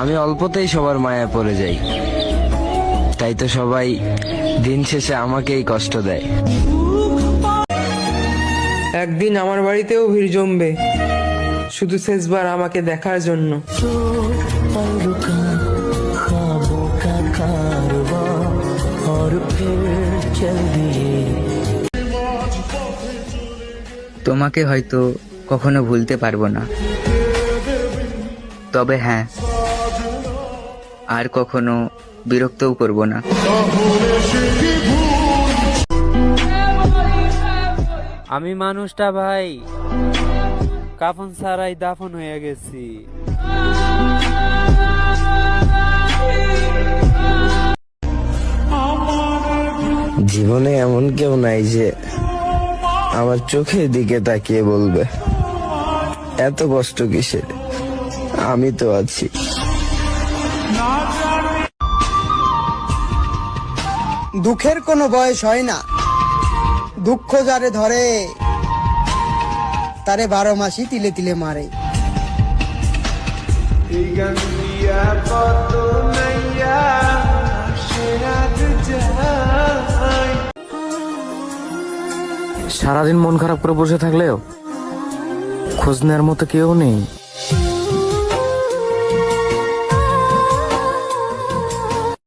আমি অল্পতেই সবার মায়া পড়ে যাই, তাই তো সবাই দিন শেষে আমাকেই কষ্ট দেয়। একদিন আমার বাড়িতেও ভিড় জমবে, শুধু শেষবার আমাকে দেখার জন্য। তোমাকে হয়তো কখনো ভুলতে পারবো না, তবে হ্যাঁ, আর কখনো বিরক্তও করব না। আমি মানুষটা ভাই কাফন ছাড়াই দাফন হয়ে গেছি। জীবনে এমন কেউ নাই যে আমার চোখের দিকে তাকিয়ে বলবে এত কষ্ট কিসের, আমি তো আছি। দুঃখের কোনো বয়স হয় না, দুঃখ যারে ধরে তারে 12 মাসই তিলে তিলে মারে। সারাদিন মন খারাপ করে বসে থাকলেও খোঁজ নেওয়ার মতো কেউ নেই।